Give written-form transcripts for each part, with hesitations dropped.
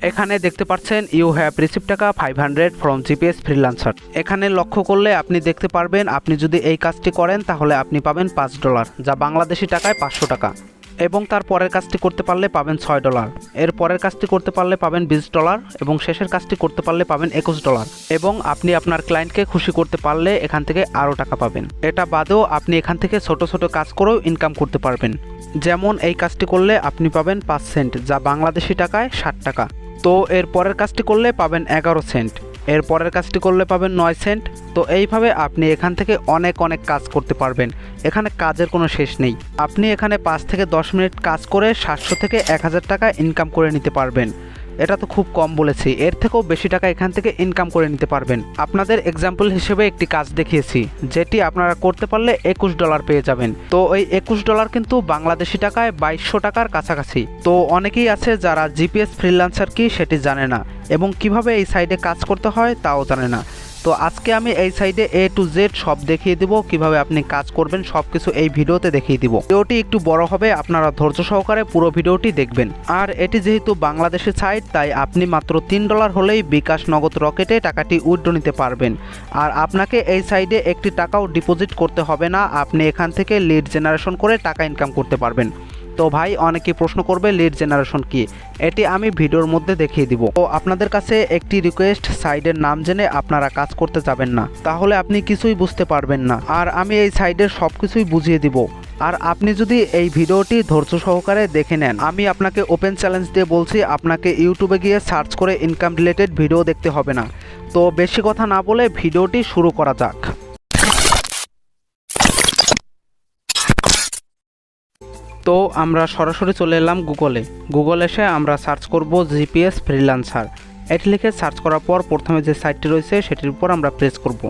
এখানে দেখতে পাচ্ছেন ইউ হ্যাভ রিসিভ টাকা 500 ফ্রম জিপিএস ফ্রিল্যান্সার। এখানে লক্ষ্য করলে আপনি দেখতে পারবেন আপনি যদি এই কাজটি করেন তাহলে আপনি পাবেন $5, যা বাংলাদেশি টাকায় 500 টাকা, এবং তার পরের কাজটি করতে পারলে পাবেন $6, এর পরের কাজটি করতে পারলে পাবেন $20, এবং শেষের কাজটি করতে পারলে পাবেন $21, এবং আপনি আপনার ক্লায়েন্টকে খুশি করতে পারলে এখান থেকে আরও টাকা পাবেন। এটা বাদেও আপনি এখান থেকে ছোট ছোট কাজ করেও ইনকাম করতে পারবেন। যেমন এই কাজটি করলে আপনি পাবেন 5 সেন্ট, যা বাংলাদেশি টাকায় 60 টাকা। তো এর পরের কাজটি করলে পাবেন 11 সেন্ট, এর পরের কাজটি করলে পাবেন 9 সেন্ট। তো এইভাবে আপনি এখান থেকে অনেক কাজ করতে পারবেন। এখানে কাজের কোনো শেষ নেই। আপনি এখানে 5 থেকে 10 মিনিট কাজ করে 700 থেকে 1000 টাকা ইনকাম করে নিতে পারবেন। এটা তো খুব কম বলেছি, এর থেকেও বেশি টাকা এখান থেকে ইনকাম করে নিতে পারবেন। আপনাদের এক্সাম্পল হিসেবে একটি কাজ দেখিয়েছি, যেটি আপনারা করতে পারলে $21 পেয়ে যাবেন। তো এই $21 কিন্তু বাংলাদেশি টাকায় 2200 টাকার কাছাকাছি। তো অনেকেই আছে যারা জিপিএস ফ্রিল্যান্সার কি সেটি জানে না, এবং কিভাবে এই সাইডে কাজ করতে হয় তাও জানে না। তো আজকে আমি এই সাইডে A to Z সব দেখিয়ে দিব, কিভাবে আপনি কাজ করবেন সব কিছু এই ভিডিওতে দেখিয়ে দিব। ভিডিওটি একটু বড় হবে, আপনারা ধৈর্য সহকারে পুরো ভিডিওটি দেখবেন। আর এটি যেহেতু বাংলাদেশের সাইট, তাই আপনি মাত্র $3 হলেই বিকাশ নগদ রকেটে টাকাটি উইথড্র নিতে পারবেন। আর আপনাকে এই সাইডে একটি টাকাও ডিপোজিট করতে হবে না, আপনি এখান থেকে লিড জেনারেশন করে টাকা ইনকাম করতে পারবেন। তো ভাই অনেকেই প্রশ্ন করবে লিড জেনারেশন কি, এটি আমি ভিডিওর মধ্যে দেখিয়ে দিব। তো আপনাদের কাছে একটি রিকোয়েস্ট, সাইডের নাম জেনে আপনারা কাজ করতে যাবেন না, তাহলে আপনি কিছুই বুঝতে পারবেন না। আর আমি এই সাইডের সব কিছুই বুঝিয়ে দিব। আর আপনি যদি এই ভিডিওটি ধৈর্য সহকারে দেখে নেন, আমি আপনাকে ওপেন চ্যালেঞ্জ দিয়ে বলছি, আপনাকে ইউটিউবে গিয়ে সার্চ করে ইনকাম রিলেটেড ভিডিও দেখতে হবে না। তো বেশি কথা না বলে ভিডিওটি শুরু করা যাক। তো আমরা সরাসরি চলে এলাম গুগলে এসে আমরা সার্চ করব জিপিএস ফ্রিল্যান্সার। এটি লিখে সার্চ করার পর প্রথমে যে সাইটটি রয়েছে সেটির উপর আমরা প্রেস করব।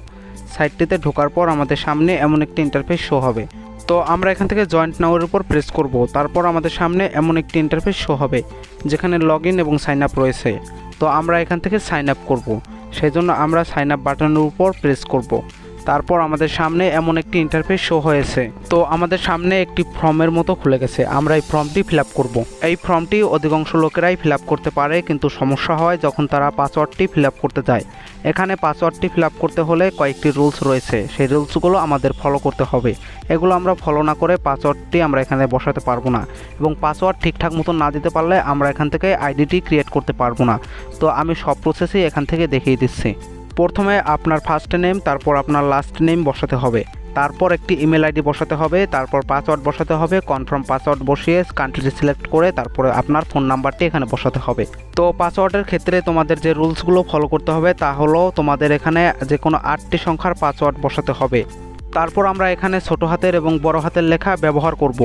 সাইটটিতে ঢোকার পর আমাদের সামনে এমন একটি ইন্টারফেস শো হবে। তো আমরা এখান থেকে জয়েন্ট নাওয়ের উপর প্রেস করব। তারপর আমাদের সামনে এমন একটি ইন্টারফেস শো হবে যেখানে লগ ইন এবং সাইন আপ রয়েছে। তো আমরা এখান থেকে সাইন আপ করব, সেই জন্য আমরা সাইন আপ বাটনের উপর প্রেস করব। তারপর আমাদের সামনে এমন একটি ইন্টারফেস শো হয়েছে। তো আমাদের সামনে একটি ফর্মের মতো খুলে গেছে, আমরা এই ফর্মটি ফিল আপ করবো। এই ফর্মটি অধিকাংশ লোকেরাই ফিল আপ করতে পারে, কিন্তু সমস্যা হয় যখন তারা পাসওয়ার্ডটি ফিল আপ করতে যায়। এখানে পাসওয়ার্ডটি ফিল আপ করতে হলে কয়েকটি রুলস রয়েছে, সেই রুলসগুলো আমাদের ফলো করতে হবে। এগুলো আমরা ফলো না করে পাসওয়ার্ডটি আমরা এখানে বসাতে পারবো না, এবং পাসওয়ার্ড ঠিকঠাক মতো না দিতে পারলে আমরা এখান থেকে আইডিটি ক্রিয়েট করতে পারবো না। তো আমি সব প্রসেসই এখান থেকে দেখিয়ে দিচ্ছি। প্রথমে আপনার ফার্স্ট নেম, তারপর আপনার লাস্ট নেম বসাতে হবে, তারপর একটি ইমেল আইডি বসাতে হবে, তারপর পাসওয়ার্ড বসাতে হবে। কনফার্ম পাসওয়ার্ড বসিয়ে কান্ট্রি সিলেক্ট করে তারপরে আপনার ফোন নাম্বারটি এখানে বসাতে হবে। তো পাসওয়ার্ডের ক্ষেত্রে তোমাদের যে রুলসগুলো ফলো করতে হবে তা হলো তোমাদের এখানে যে কোনো 8টি সংখ্যার পাসওয়ার্ড বসাতে হবে। তারপর আমরা এখানে ছোট হাতের এবং বড় হাতের লেখা ব্যবহার করব।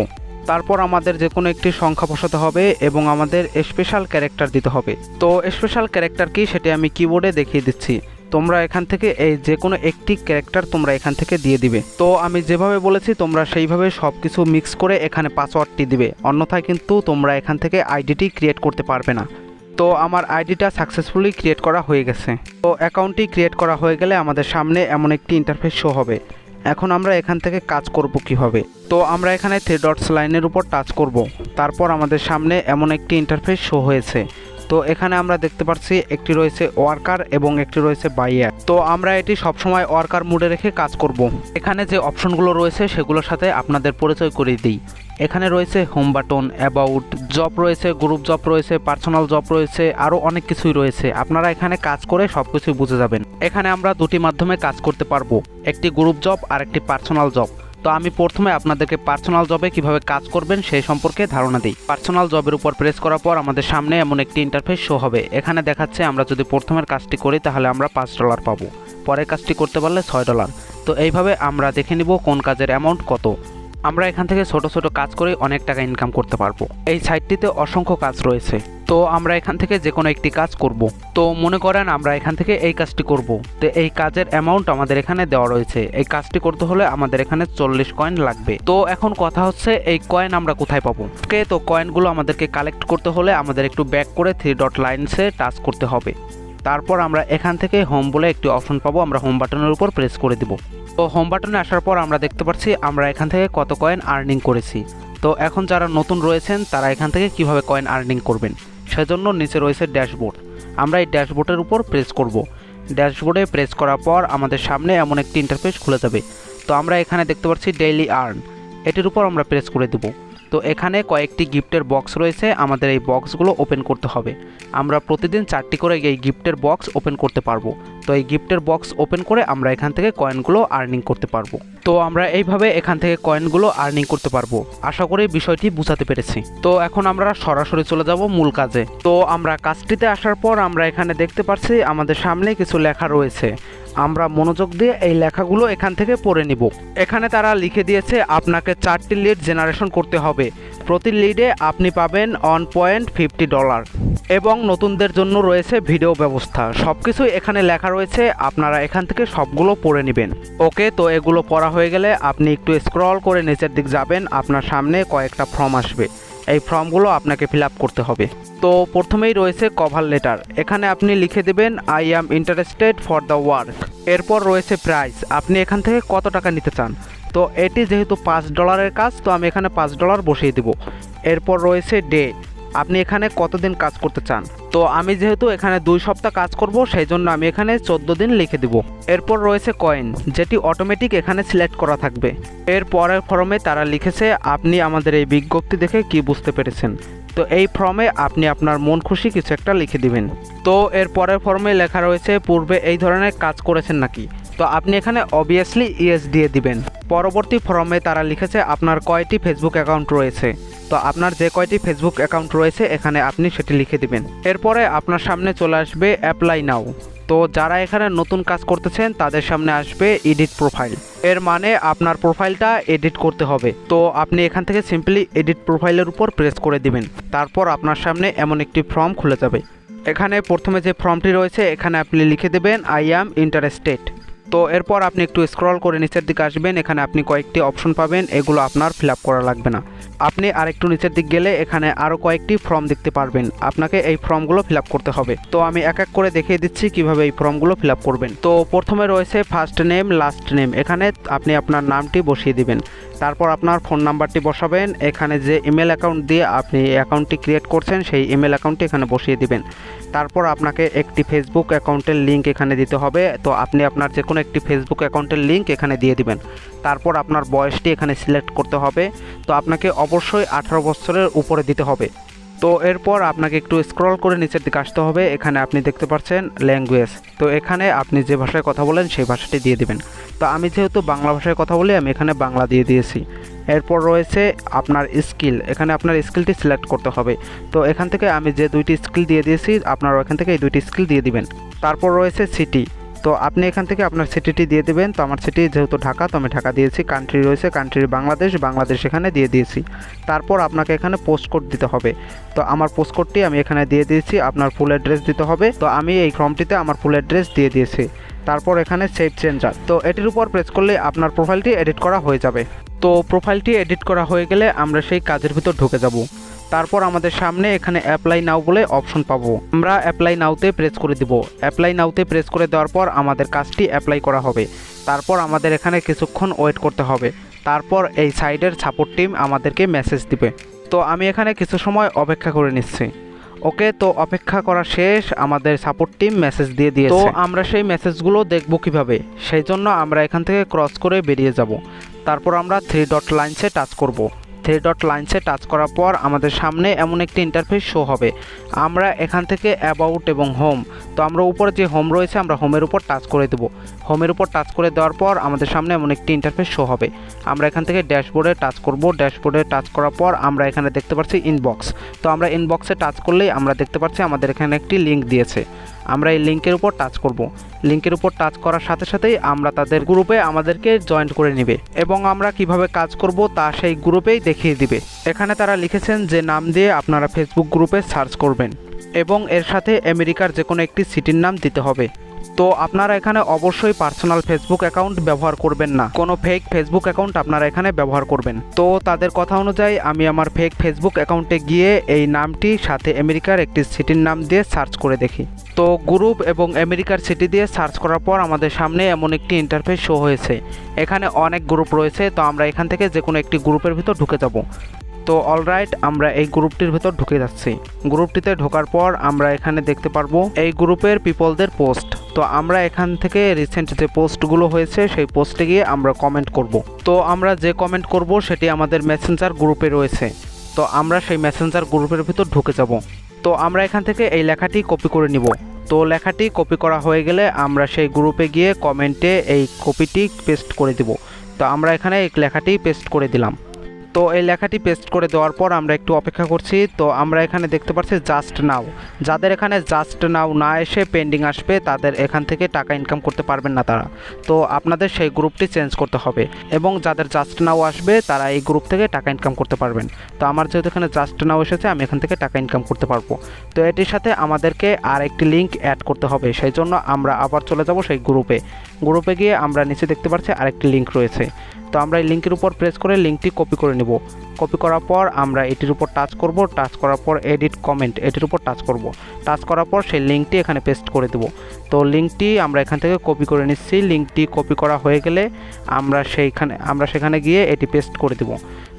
তারপর আমাদের যে কোনো একটি সংখ্যা বসাতে হবে এবং আমাদের স্পেশাল ক্যারেক্টার দিতে হবে। তো স্পেশাল ক্যারেক্টার কি সেটি আমি কিবোর্ডে দেখিয়ে দিচ্ছি। তোমরা এখান থেকে এই যে কোনো একটি ক্যারেক্টার তোমরা এখান থেকে দিয়ে দিবে। তো আমি যেভাবে বলেছি তোমরা সেইভাবে সব কিছু মিক্স করে এখানে পাসওয়ার্ডটি দিবে, অন্যথায় কিন্তু তোমরা এখান থেকে আইডিটি ক্রিয়েট করতে পারবে না। তো আমার আইডিটা সাকসেসফুলি ক্রিয়েট করা হয়ে গেছে। তো অ্যাকাউন্টটি ক্রিয়েট করা হয়ে গেলে আমাদের সামনে এমন একটি ইন্টারফেস শো হবে। এখন আমরা এখান থেকে কাজ করব কিভাবে। তো আমরা এখানে 3 ডটস লাইনের উপর টাচ করব। তারপর আমাদের সামনে এমন একটি ইন্টারফেস শো হয়েছে। তো এখানে আমরা দেখতে পাচ্ছি একটি রয়েছে ওয়ার্কার এবং একটি রয়েছে বাইয়ার। তো আমরা এটি সবসময় ওয়ার্কার মোডে রেখে কাজ করব। এখানে যে অপশনগুলো রয়েছে সেগুলোর সাথে আপনাদের পরিচয় করিয়ে দিই। এখানে রয়েছে হোম বাটন, অ্যাবাউট, জব রয়েছে, গ্রুপ জব রয়েছে, পার্সোনাল জব রয়েছে, আরও অনেক কিছুই রয়েছে। আপনারা এখানে কাজ করে সব কিছুই বুঝে যাবেন। এখানে আমরা দুটি মাধ্যমে কাজ করতে পারবো, একটি গ্রুপ জব আর একটি পার্সোনাল জব। তো আমি প্রথমে আপনাদেরকে পার্সোনাল জবে কিভাবে কাজ করবেন সেই সম্পর্কে ধারণা দিই। পার্সোনাল জবের উপর প্রেস করার পর আমাদের সামনে এমন একটি ইন্টারফেস শো হবে। এখানে দেখাচ্ছে আমরা যদি প্রথমের কাজটি করি তাহলে আমরা $5 পাবো, পরের কাজটি করতে পারলে $6। তো এইভাবে আমরা দেখে নিব কোন কাজের অ্যামাউন্ট কত। আমরা এখান থেকে ছোট ছোট কাজ করে অনেক টাকা ইনকাম করতে পারবো। এই সাইটটিতে অসংখ্য কাজ রয়েছে। তো আমরা এখান থেকে যে কোনো একটি কাজ করব। তো মনে করেন আমরা এখান থেকে এই কাজটি করব। তো এই কাজের অ্যামাউন্ট আমাদের এখানে দেওয়া রয়েছে। এই কাজটি করতে হলে আমাদের এখানে 40 কয়েন লাগবে। তো এখন কথা হচ্ছে এই কয়েন আমরা কোথায় পাবো। ওকে, তো কয়েনগুলো আমাদেরকে কালেক্ট করতে হলে আমাদের একটু ব্যাক করে 3 ডট লাইনসে টাচ করতে হবে। তারপর আমরা এখান থেকে হোম বলে একটি অপশন পাবো, আমরা হোম বাটনের উপর প্রেস করে দিব। তো হোম বাটনে আসার পর আমরা দেখতে পাচ্ছি আমরা এখান থেকে কত কয়েন আর্নিং করেছি। তো এখন যারা নতুন রয়েছেন তারা এখান থেকে কিভাবে কয়েন আর্নিং করবেন সেজন্য নিচে রয়েছে ড্যাশবোর্ড। আমরা এই ড্যাশবোর্ডের উপর প্রেস করব। ড্যাশবোর্ডে প্রেস করার পর আমাদের সামনে এমন একটি ইন্টারফেস খুলে যাবে। তো আমরা এখানে দেখতে পাচ্ছি ডেইলি আর্ন, এটির উপর আমরা প্রেস করে দেব। তো এখানে কয়েকটি গিফটের বক্স রয়েছে, আমাদের এই বক্সগুলো ওপেন করতে হবে। আমরা প্রতিদিন 4টি করে এই গিফটের বক্স ওপেন করতে পারবো। তো এই গিফটের বক্স ওপেন করে আমরা এখান থেকে কয়েনগুলো আর্নিং করতে পারবো। তো আমরা এইভাবে এখান থেকে কয়েনগুলো আর্নিং করতে পারবো। আশা করি বিষয়টি বুঝাতে পেরেছি। তো এখন আমরা সরাসরি চলে যাব মূল কাজে। তো আমরা কাজটিতে আসার পর আমরা এখানে দেখতে পাচ্ছি আমাদের সামনে কিছু লেখা রয়েছে। আমরা মনোযোগ দিয়ে এই লেখাগুলো এখান থেকে পড়ে নিব। এখানে তারা লিখে দিয়েছে আপনাকে 4টি লিড জেনারেশন করতে হবে। প্রতি লিডে আপনি পাবেন $1.50 এবং নতুনদের জন্য রয়েছে ভিডিও ব্যবস্থা। সব কিছুই এখানে লেখা রয়েছে, আপনারা এখান থেকে সবগুলো পড়ে নেবেন। ওকে, তো এগুলো পড়া হয়ে গেলে আপনি একটু স্ক্রল করে নিচের দিক যাবেন, আপনার সামনে কয়েকটা ফর্ম আসবে। এই ফর্মগুলো আপনাকে ফিল আপ করতে হবে। তো প্রথমেই রয়েছে কভার লেটার, এখানে আপনি লিখে দেবেন I am interested for the work. এরপর রয়েছে প্রাইস, আপনি এখান থেকে কত টাকা নিতে চান। তো এটি যেহেতু $5 কাজ, তো আমি এখানে $5 বসিয়ে দেব। এরপর রয়েছে ডে, আপনি এখানে কতদিন কাজ করতে চান। তো আমি যেহেতু এখানে 2 সপ্তাহ কাজ করব, সেই জন্য আমি এখানে 14 দিন লিখে দেব। এরপর রয়েছে কয়েন, যেটি অটোমেটিক এখানে সিলেক্ট করা থাকবে। এর পরের ফর্মে তারা লিখেছে আপনি আমাদের এই বিজ্ঞপ্তি দেখে কি বুঝতে পেরেছেন। তো এই ফর্মে আপনি আপনার মন খুশি কিছু একটা লিখে দিবেন। তো এর পরের ফর্মে লেখা রয়েছে পূর্বে এই ধরনের কাজ করেছেন নাকি। তো আপনি এখানে অবভিয়াসলি ইয়েস দিয়ে দিবেন। পরবর্তী ফর্মে তারা লিখেছে আপনার কয়টি ফেসবুক অ্যাকাউন্ট রয়েছে। তো আপনার যে কয়টি ফেসবুক অ্যাকাউন্ট রয়েছে এখানে আপনি সেটি লিখে দিবেন। এরপরে আপনার সামনে চলে আসবে অ্যাপ্লাই নাও। তো যারা এখানে নতুন কাজ করতেছেন তাদের সামনে আসবে এডিট প্রোফাইল, এর মানে আপনার প্রোফাইলটা এডিট করতে হবে। তো আপনি এখান থেকে সিম্পলি এডিট প্রোফাইলের উপর প্রেস করে দিবেন। তারপর আপনার সামনে এমন একটি ফর্ম খুলে যাবে। এখানে প্রথমে যে ফর্মটি রয়েছে এখানে আপনি লিখে দেবেন আই অ্যাম ইন্টারেস্টেড। তো এরপর আপনি একটু স্ক্রল করে নিচের দিকে আসবেন, এখানে আপনি কয়েকটি অপশন পাবেন, এগুলো আপনার ফিল আপ করা লাগবে না। আপনি আরেকটু নিচের দিক গেলে এখানে আরও কয়েকটি ফর্ম দেখতে পারবেন, আপনাকে এই ফর্মগুলো ফিল আপ করতে হবে। তো আমি এক এক করে দেখিয়ে দিচ্ছি কিভাবে এই ফর্মগুলো ফিল আপ করবেন। তো প্রথমে রয়েছে ফার্স্ট নেম লাস্ট নেম, এখানে আপনি আপনার নামটি বসিয়ে দিবেন। তারপর আপনার ফোন নাম্বারটি বসাবেন, এখানে যে ইমেল অ্যাকাউন্ট দিয়ে আপনি অ্যাকাউন্টটি ক্রিয়েট করছেন সেই ইমেল অ্যাকাউন্টটি এখানে বসিয়ে দিবেন। তারপর আপনাকে একটি ফেসবুক অ্যাকাউন্টের লিঙ্ক এখানে দিতে হবে। তো আপনি আপনার যে কোনো একটি ফেসবুক অ্যাকাউন্টের লিঙ্ক এখানে দিয়ে দিবেন। তারপর আপনার বয়সটি এখানে সিলেক্ট করতে হবে। তো আপনাকে অবশ্যই 18 বছরের উপরে দিতে হবে। তো এরপর আপনাকে একটু স্ক্রল করে নিচের দিকে আসতে হবে, এখানে আপনি দেখতে পাচ্ছেন ল্যাঙ্গুয়েজ। তো এখানে আপনি যে ভাষায় কথা বলেন সেই ভাষাটি দিয়ে দিবেন। তো আমি যেহেতু বাংলা ভাষায় কথা বলি আমি এখানে বাংলা দিয়ে দিয়েছি। এরপর রয়েছে আপনার স্কিল, এখানে আপনার স্কিলটি সিলেক্ট করতে হবে। তো এখান থেকে আমি যে 2টি স্কিল দিয়ে দিয়েছি আপনারা এখান থেকে এই 2টি স্কিল দিয়ে দিবেন। তারপর রয়েছে সিটি, তো আপনি এখান থেকে আপনার সিটিটি দিয়ে দেবেন। তো আমার সিটি যেহেতু ঢাকা, তো আমি ঢাকা দিয়েছি। কান্ট্রি রয়েছে কান্ট্রি বাংলাদেশ এখানে দিয়ে দিয়েছি। তারপর আপনাকে এখানে পোস্ট কোড দিতে হবে। তো আমার পোস্ট কোডটি আমি এখানে দিয়ে দিয়েছি। আপনার ফুল অ্যাড্রেস দিতে হবে। তো আমি এই ফর্মটিতে আমার ফুল অ্যাড্রেস দিয়ে দিয়েছি। তারপর এখানে সেভ চেঞ্জার, তো এটির উপর প্রেস করলে আপনার প্রোফাইলটি এডিট করা হয়ে যাবে। তো প্রোফাইলটি এডিট করা হয়ে গেলে আমরা সেই কাজের ভিতর ঢুকে যাব। তারপর আমাদের সামনে এখানে অ্যাপ্লাই নাও বলে অপশন পাবো, আমরা অ্যাপ্লাই নাওতে প্রেস করে দিব। অ্যাপ্লাই নাওতে প্রেস করে দেওয়ার পর আমাদের কাজটি অ্যাপ্লাই করা হবে। তারপর আমাদের এখানে কিছুক্ষণ ওয়েট করতে হবে। তারপর এই সাইডের সাপোর্ট টিম আমাদেরকে মেসেজ দিবে। তো আমি এখানে কিছু সময় অপেক্ষা করে নিচ্ছি। ওকে, তো অপেক্ষা করা শেষ, আমাদের সাপোর্ট টিম মেসেজ দিয়ে দিয়েছে। তো আমরা সেই মেসেজগুলো দেখব কিভাবে, সেই জন্য আমরা এখান থেকে ক্রস করে বেরিয়ে যাব। তারপর আমরা 3 ডট লাইনসে টাচ করব। 3 ডট লাইনসে টাচ করার পর আমাদের সামনে এমন একটি ইন্টারফেস শো হবে। আমরা এখান থেকে অ্যাবাউট এবং হোম, তো আমরা উপরে যে হোম রয়েছে আমরা হোমের উপর টাচ করে দেব। হোমের উপর টাচ করে দেওয়ার পর আমাদের সামনে এমন একটি ইন্টারফেস শো হবে। আমরা এখান থেকে ড্যাশবোর্ডে টাচ করব। ড্যাশবোর্ডে টাচ করার পর আমরা এখানে দেখতে পাচ্ছি ইনবক্স। তো আমরা ইনবক্সে টাচ করলেই আমরা দেখতে পাচ্ছি আমাদের এখানে একটি লিঙ্ক দিয়েছে। আমরা এই লিঙ্কের উপর টাচ করব। লিঙ্কের উপর টাচ করার সাথে সাথেই আমরা তাদের গ্রুপে আমাদেরকে জয়েন করে নেবে এবং আমরা কিভাবে কাজ করব তা সেই গ্রুপেই দেখিয়ে দিবে। এখানে তারা লিখেছেন যে নাম দিয়ে আপনারা ফেসবুক গ্রুপে সার্চ করবেন এবং এর সাথে আমেরিকার যে কোনো একটি সিটির নাম দিতে হবে। তো আপনারা এখানে অবশ্যই পার্সোনাল ফেসবুক অ্যাকাউন্ট ব্যবহার করবেন না, কোনো ফেক ফেসবুক অ্যাকাউন্ট আপনারা এখানে ব্যবহার করবেন। তো তাদের কথা অনুযায়ী আমি আমার ফেক ফেসবুক অ্যাকাউন্টে গিয়ে এই নামটি সাথে আমেরিকার একটি সিটির নাম দিয়ে সার্চ করে দেখি। তো গ্রুপ এবং আমেরিকার সিটি দিয়ে সার্চ করার পর আমাদের সামনে এমন একটি ইন্টারফেস শো হয়েছে। এখানে অনেক গ্রুপ রয়েছে, তো আমরা এখান থেকে যে কোনো একটি গ্রুপের ভিতর ঢুকে যাব। তো অলরাইট, আমরা এই গ্রুপটির ভেতর ঢুকে যাচ্ছি। গ্রুপটিতে ঢোকার পর আমরা এখানে দেখতে পারবো এই গ্রুপের পিপলদের পোস্ট। তো আমরা এখান থেকে রিসেন্ট যে পোস্টগুলো হয়েছে সেই পোস্টে গিয়ে আমরা কমেন্ট করব। তো আমরা যে কমেন্ট করব সেটি আমাদের মেসেঞ্জার গ্রুপে রয়েছে। তো আমরা সেই মেসেঞ্জার গ্রুপের ভিতর ঢুকে যাব। তো আমরা এখান থেকে এই লেখাটি কপি করে নিব। তো লেখাটি কপি করা হয়ে গেলে আমরা সেই গ্রুপে গিয়ে কমেন্টে এই কপিটি পেস্ট করে দিব। তো আমরা এখানে এই লেখাটি পেস্ট করে দিলাম। তো এই লেখাটি পেস্ট করে দেওয়ার পর আমরা একটু অপেক্ষা করছি। তো আমরা এখানে দেখতে পাচ্ছি জাস্ট নাও। যাদের এখানে জাস্ট নাও না এসে পেন্ডিং আসবে তাদের এখান থেকে টাকা ইনকাম করতে পারবেন না তারা। তো আপনাদের সেই গ্রুপটি চেঞ্জ করতে হবে, এবং যাদের জাস্ট নাও আসবে তারা এই গ্রুপ থেকে টাকা ইনকাম করতে পারবেন। তো আমার যেহেতু এখানে জাস্ট নাও এসেছে, আমি এখান থেকে টাকা ইনকাম করতে পারবো। তো এটির সাথে আমাদেরকে আর একটি লিঙ্ক অ্যাড করতে হবে, সেই জন্য আমরা আবার চলে যাব সেই গ্রুপে গিয়ে আমরা নিচে দেখতে পাচ্ছি আরেকটি লিঙ্ক রয়েছে। তো আমরা এই লিঙ্কের উপর প্রেস করে লিঙ্কটি কপি করে নেব। কপি করার পর আমরা এটির উপর টাচ করব। টাচ করার পর এডিট কমেন্ট, এটির উপর টাচ করব। টাচ করার পর সেই লিঙ্কটি এখানে পেস্ট করে দেব। তো লিঙ্কটি আমরা এখান থেকে কপি করে নিচ্ছি। লিঙ্কটি কপি করা হয়ে গেলে আমরা সেখানে গিয়ে এটি পেস্ট করে দেব।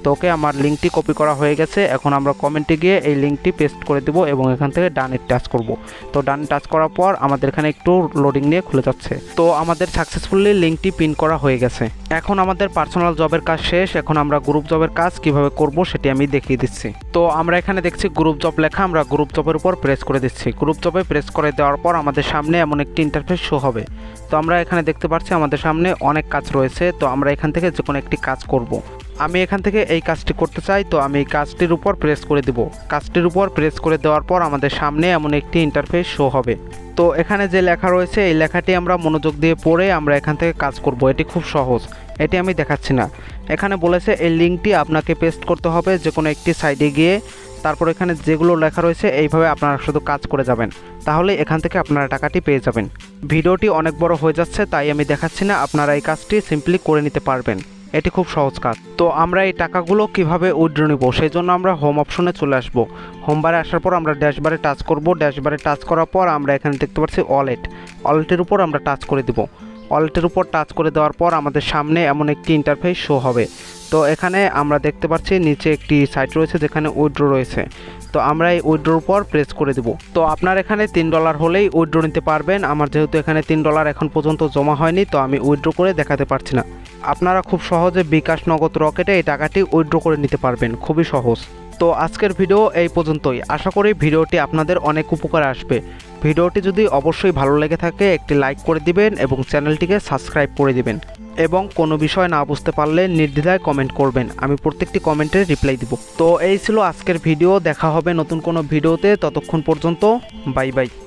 তো ওকে, আমার লিঙ্কটি কপি করা হয়ে গেছে। এখন আমরা কমেন্টে গিয়ে এই লিঙ্কটি পেস্ট করে দেব এবং এখান থেকে ডানে টাচ করব। তো ডানে টাচ করার পর আমাদের এখানে একটু লোডিং নিয়ে খুলে যাচ্ছে। তো আমাদের সাকসেসফুলি লিঙ্কটি পিন করা হয়ে গেছে। এখন আমাদের পার্সোনাল জবের কাজ শেষ। এখন আমরা গ্রুপ জবের কাজ কিভাবে করব সেটি আমি দেখিয়ে দিচ্ছি। তো আমরা এখানে দেখছি গ্রুপ জব লেখা, আমরা গ্রুপ জবের উপর প্রেস করে দিচ্ছি। গ্রুপ জবে প্রেস করে দেওয়ার পর আমাদের সামনে এমন একটি ইন্টারফেস শো হবে। তো আমরা এখানে দেখতে পাচ্ছি আমাদের সামনে অনেক কাজ রয়েছে। তো আমরা এখান থেকে যে কোনো একটি কাজ করব। আমি এখান থেকে এই কাজটি করতে চাই। তো আমি এই কাজটির উপর প্রেস করে দেব। কাজটির উপর প্রেস করে দেওয়ার পর আমাদের সামনে এমন একটি ইন্টারফেস শো হবে। তো এখানে যে লেখা রয়েছে এই লেখাটি আমরা মনোযোগ দিয়ে পড়ে আমরা এখান থেকে কাজ করব। এটি খুব সহজ, এটি আমি দেখাচ্ছি না। এখানে বলেছে এই লিঙ্কটি আপনাকে পেস্ট করতে হবে যে কোনো একটি সাইডে গিয়ে। তারপর এখানে যেগুলো লেখা রয়েছে এইভাবে আপনারা শুধু কাজ করে যাবেন, তাহলে এখান থেকে আপনারা টাকাটি পেয়ে যাবেন। ভিডিওটি অনেক বড় হয়ে যাচ্ছে তাই আমি দেখাচ্ছি না, আপনারা এই কাজটি সিম্পলি করে নিতে পারবেন। এটি খুব সহজ কাজ। তো আমরা এই টাকাগুলো কিভাবে উইথড্র নিব সেই জন্য আমরা হোম অপশনে চলে আসব। হোম বারে আসার পর আমরা ড্যাশবারে টাচ করব। ড্যাশবারে টাচ করার পর আমরা এখানে দেখতে পাচ্ছি ওয়ালেটের উপর আমরা টাচ করে দেব। ওয়ালেটের উপর টাচ করে দেওয়ার পর আমাদের সামনে এমন একটি ইন্টারফেস শো হবে। তো এখানে আমরা দেখতে পাচ্ছি নিচে একটি সাইট রয়েছে যেখানে উইথড্র রয়েছে। তো আমরা এই উইথড্রোর উপর প্রেস করে দেব। তো আপনার এখানে $3 হলেই উইথড্র নিতে পারবেন। আমার যেহেতু এখানে $3 এখন পর্যন্ত জমা হয়নি, তো আমি উইথড্র করে দেখাতে পারছি না। আপনারা খুব সহজে বিকাশ নগদ রকেটে এই টাকাটি উইথড্র করে নিতে পারবেন, খুবই সহজ। তো আজকের ভিডিও এই পর্যন্তই। আশা করি ভিডিওটি আপনাদের অনেক উপকারে আসবে। ভিডিওটি যদি অবশ্যই ভালো লেগে থাকে একটি লাইক করে দিবেন এবং চ্যানেলটিকে সাবস্ক্রাইব করে দিবেন, এবং কোনো বিষয় না বুঝতে পারলে নির্দ্বিধায় কমেন্ট করবেন, আমি প্রত্যেকটি কমেন্টের রিপ্লাই দিব। তো এই ছিল আজকের ভিডিও। দেখা হবে নতুন কোনো ভিডিওতে, ততক্ষণ পর্যন্ত বাই বাই।